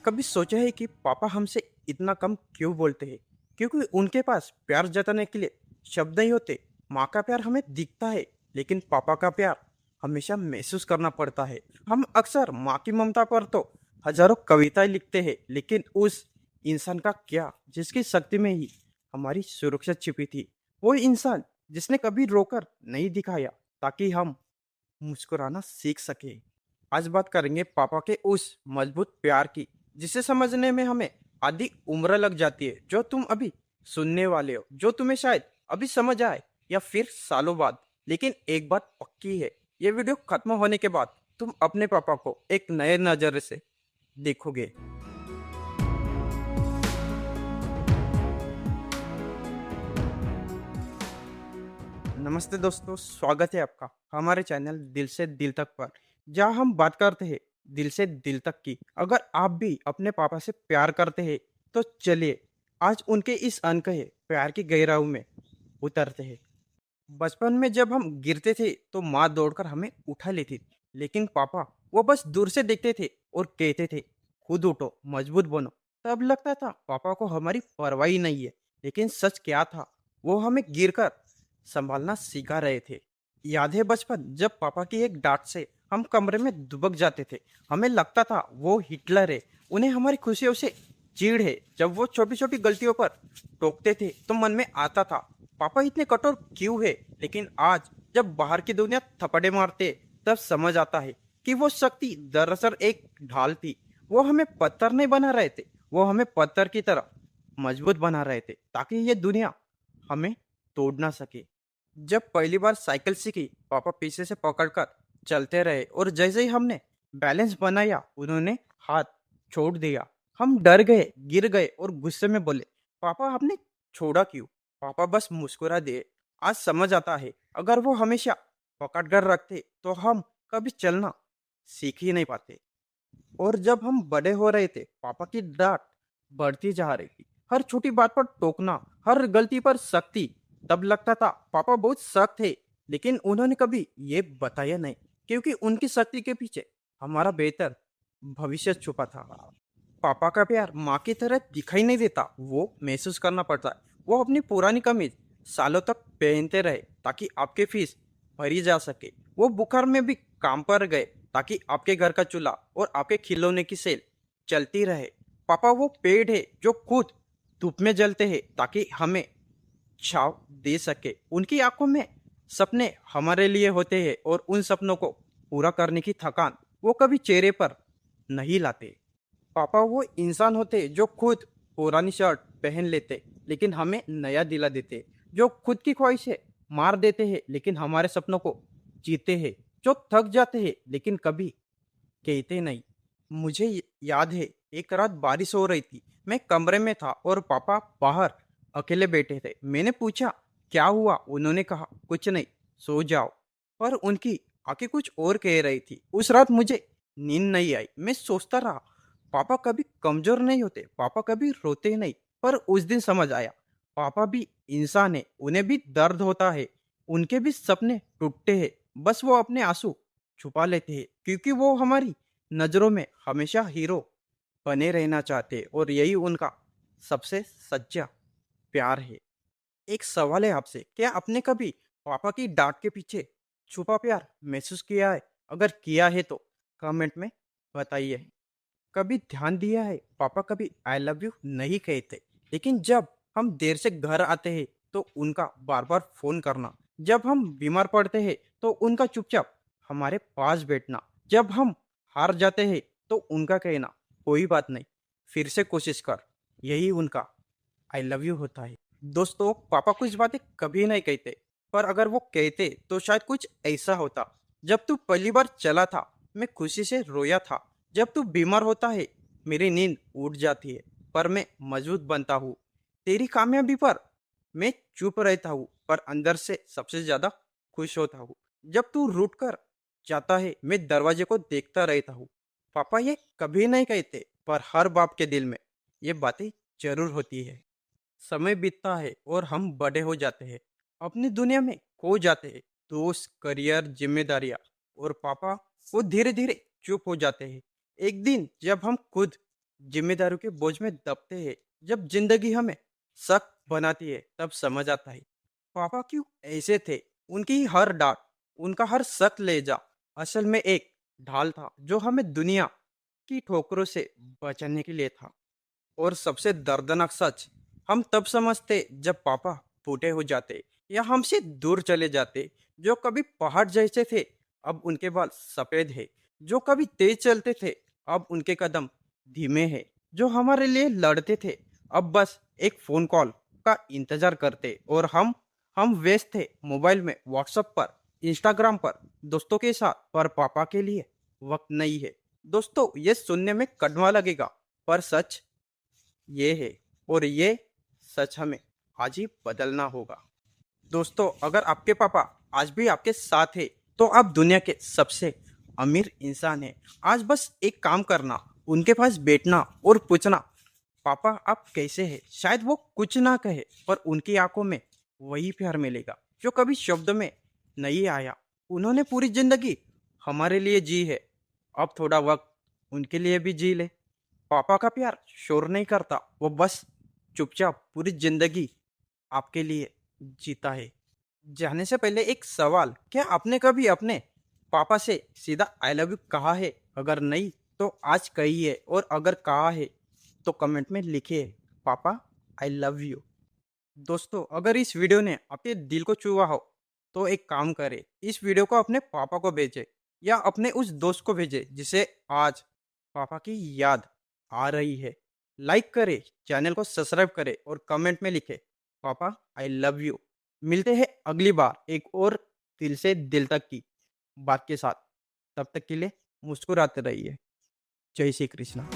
कभी सोचा है कि पापा हमसे इतना कम क्यों बोलते हैं? क्योंकि उनके पास प्यार जताने के लिए शब्द नहीं होते। माँ का प्यार हमें दिखता है, लेकिन पापा का प्यार हमेशा महसूस करना पड़ता है। हम अक्सर माँ की ममता पर तो हजारों कविताएं लिखते हैं, लेकिन उस इंसान का क्या जिसकी शक्ति में ही हमारी सुरक्षा छिपी थी? वो इंसान जिसने कभी रोकर नहीं दिखाया ताकि हम मुस्कुराना सीख सके। आज बात करेंगे पापा के उस मजबूत प्यार की, जिसे समझने में हमें आधी उम्र लग जाती है। जो तुम अभी सुनने वाले हो, जो तुम्हें शायद अभी समझ आए या फिर सालों बाद। लेकिन एक बात पक्की है, ये वीडियो खत्म होने के बाद तुम अपने पापा को एक नए नजर से देखोगे। नमस्ते दोस्तों, स्वागत है आपका हमारे चैनल दिल से दिल तक पर, जहां हम बात करते हैं दिल से दिल तक की। अगर आप भी अपने पापा से प्यार करते हैं तो चलिए आज उनके इस अनकहे प्यार की गहराई में उतरते हैं। बचपन में जब हम गिरते थे तो माँ दौड़कर हमें उठा लेती थी, लेकिन पापा वो बस दूर से देखते थे और कहते थे, खुद उठो, मजबूत बनो। तब लगता था पापा को हमारी परवाह ही नहीं है, लेकिन सच क्या था, वो हमें गिरकर संभालना सिखा रहे थे। याद है बचपन जब पापा की एक डांट से हम कमरे में दुबक जाते थे। हमें लगता था वो हिटलर है, उन्हें हमारी खुशियों से चिढ़ है। जब वो छोटी छोटी गलतियों पर टोकते थे तो मन में आता था, पापा इतने कठोर क्यों है? लेकिन आज जब बाहर की दुनिया थपड़े मारते, तब समझ आता है कि वो शक्ति दरअसल एक ढाल थी। वो हमें पत्थर नहीं बना रहे थे, वो हमें पत्थर की तरह मजबूत बना रहे थे ताकि ये दुनिया हमें तोड़ ना सके। जब पहली बार साइकिल सीखी, पापा पीछे से पकड़कर चलते रहे और जैसे ही हमने बैलेंस बनाया, उन्होंने हाथ छोड़ दिया। हम डर गए, गिर गए और गुस्से में बोले, पापा आपने छोड़ा क्यों? पापा बस मुस्कुरा दिए। आज समझ आता है, अगर वो हमेशा पकड़ कर रखते तो हम कभी चलना सीख ही नहीं पाते। और जब हम बड़े हो रहे थे, पापा की डांट बढ़ती जा रही थी। हर छोटी बात पर टोकना, हर गलती पर सख्ती। तब लगता था पापा बहुत सख्त थे, लेकिन उन्होंने कभी ये बताया नहीं, क्योंकि उनकी सख्ती के पीछे हमारा बेहतर भविष्य छुपा था। पापा का प्यार माँ की तरह दिखाई नहीं देता, वो महसूस करना पड़ता है। वो अपनी पुरानी कमीज सालों तक पहनते रहे ताकि आपके फीस भरी जा सके। वो बुखार में भी काम पर गए ताकि आपके घर का चूल्हा और आपके खिलौने की सेल चलती रहे। पापा वो पेड़ है जो खुद धूप में जलते हैं ताकि हमें छाव दे सके। उनकी आंखों में सपने हमारे लिए होते हैं और उन सपनों को पूरा करने की थकान वो कभी चेहरे पर नहीं लाते। पापा वो इंसान होते जो खुद पुरानी शर्ट पहन लेते लेकिन हमें नया दिला देते, जो खुद की ख्वाहिशें मार देते हैं लेकिन हमारे सपनों को जीते हैं, जो थक जाते हैं लेकिन कभी कहते नहीं। मुझे याद है, एक रात बारिश हो रही थी, मैं कमरे में था और पापा बाहर अकेले बैठे थे। मैंने पूछा, क्या हुआ? उन्होंने कहा, कुछ नहीं, सो जाओ। पर उनकी आंखें कुछ और कह रही थी। उस रात मुझे नींद नहीं आई। मैं सोचता रहा, पापा कभी कमजोर नहीं होते, पापा कभी रोते नहीं। पर उस दिन समझ आया, पापा भी इंसान है, उन्हें भी दर्द होता है, उनके भी सपने टूटते हैं। बस वो अपने आंसू छुपा लेते हैं, क्योंकि वो हमारी नजरों में हमेशा हीरो बने रहना चाहते हैं और यही उनका सबसे सच्चा प्यार है। एक सवाल है आपसे, क्या आपने कभी पापा की डांट के पीछे छुपा प्यार महसूस किया है? अगर किया है तो कमेंट में बताइए। कभी ध्यान दिया है, पापा कभी आई लव यू नहीं कहते, लेकिन जब हम देर से घर आते हैं तो उनका बार बार फोन करना, जब हम बीमार पड़ते हैं तो उनका चुपचाप हमारे पास बैठना, जब हम हार जाते हैं तो उनका कहना, कोई बात नहीं, फिर से कोशिश कर, यही उनका आई लव यू होता है। दोस्तों, पापा कुछ बातें कभी नहीं कहते, पर अगर वो कहते तो शायद कुछ ऐसा होता, जब तू पहली बार चला था मैं खुशी से रोया था, जब तू बीमार होता है मेरी नींद उड़ जाती है, पर मैं मजबूत बनता हूँ। तेरी कामयाबी पर मैं चुप रहता हूँ, पर अंदर से सबसे ज्यादा खुश होता हूँ। जब तू रूठ कर जाता है मैं दरवाजे को देखता रहता हूँ। पापा ये कभी नहीं कहते, पर हर बाप के दिल में ये बातें जरूर होती है। समय बीतता है और हम बड़े हो जाते हैं, अपनी दुनिया में खो जाते हैं, दोस्त, करियर, जिम्मेदारियां, और पापा वो धीरे धीरे चुप हो जाते हैं। एक दिन जब हम खुद जिम्मेदारियों के बोझ में दबते हैं। जब जिंदगी हमें सख्त बनाती है तब समझ आता है पापा क्यों ऐसे थे। उनकी हर डांट, उनका हर सख्त लहजा असल में एक ढाल था जो हमें दुनिया की ठोकरों से बचाने के लिए था। और सबसे दर्दनाक सच हम तब समझते जब पापा फूटे हो जाते या हमसे दूर चले जाते। जो कभी पहाड़ जैसे थे अब उनके बाल सफेद है, जो कभी तेज चलते थे अब उनके कदम धीमे हैं, जो हमारे लिए लड़ते थे अब बस एक फोन कॉल का इंतजार करते। और हम व्यस्त थे मोबाइल में, व्हाट्सएप पर, इंस्टाग्राम पर, दोस्तों के साथ, पर पापा के लिए वक्त नहीं है। दोस्तों ये सुनने में कड़वा लगेगा पर सच ये है, और ये सच हमें आज ही बदलना होगा। दोस्तों अगर आपके पापा आज भी आपके साथ है तो आप दुनिया के सबसे अमीर इंसान हैं। आज बस एक काम करना, उनके पास बैठना और पूछना पापा आप कैसे हैं। शायद वो कुछ ना कहे पर उनकी आंखों में वही प्यार मिलेगा जो कभी शब्द में नहीं आया। उन्होंने पूरी जिंदगी हमारे लिए जी है, अब थोड़ा वक्त उनके लिए भी जी ले। पापा का प्यार शोर नहीं करता, वो बस चुपचाप पूरी जिंदगी आपके लिए जीता है। जाने से पहले एक सवाल, क्या आपने कभी अपने पापा से सीधा आई लव यू कहा है? अगर नहीं तो आज कहिए, और अगर कहा है तो कमेंट में लिखिए पापा आई लव यू। दोस्तों अगर इस वीडियो ने आपके दिल को छुआ हो तो एक काम करें, इस वीडियो को अपने पापा को भेजें या अपने उस दोस्त को भेजें जिसे आज पापा की याद आ रही है। लाइक करें, चैनल को सब्सक्राइब करें और कमेंट में लिखें पापा आई लव यू। मिलते हैं अगली बार एक और दिल से दिल तक की बात के साथ। तब तक के लिए मुस्कुराते रहिए। जय श्री कृष्णा।